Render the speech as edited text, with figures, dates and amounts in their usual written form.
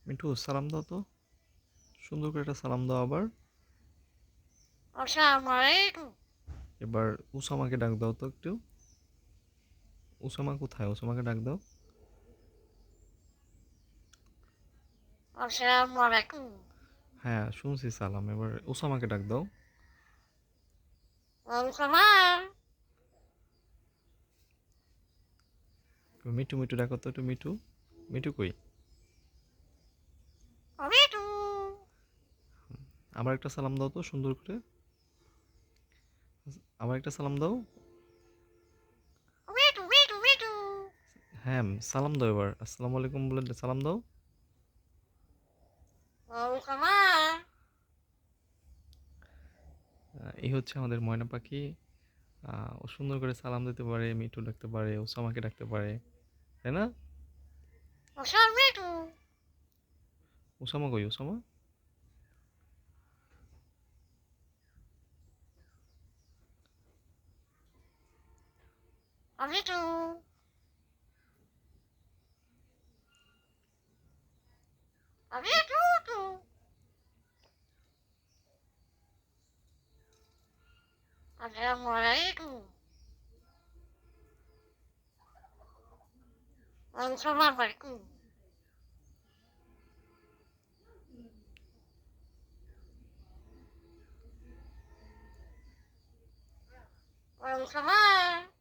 মিঠু সালাম দাও তো, সুন্দর করে একটা সালাম দাও আবার। আসসালামালাইকুম। এবার উসামাকে ডাক দাও তো একটু। উসামা কোথায়? উসামাকে ডাক দাও। আসসালামালাইকুম। হ্যাঁ শুনছি সালাম, এবার উসামাকে ডাক দাও। আসসালাম। মিঠু মিঠু ডাকো তো একটু, মিঠু। মিঠু কই? মিঠু। আবার একটা সালাম দাও তো সুন্দর করে। আবার একটা সালাম দাও। মিঠু মিঠু মিঠু। হ্যাঁ সালাম দাও এবার, আসসালামু আলাইকুম বলে সালাম দাও। আসসালাম। এই হচ্ছে আমাদের ময়না পাখি। ও সুন্দর করে সালাম দিতে পারে, মিঠু ডাকতে পারে, ওসামাকে ডাকতে পারে, তাই না? আসসালাম মিঠু। ওসামা কই? ওসামা মিঠু। মিঠু। আসসালামালাইকুম। আসসালামালাইকুম। আসসালাম।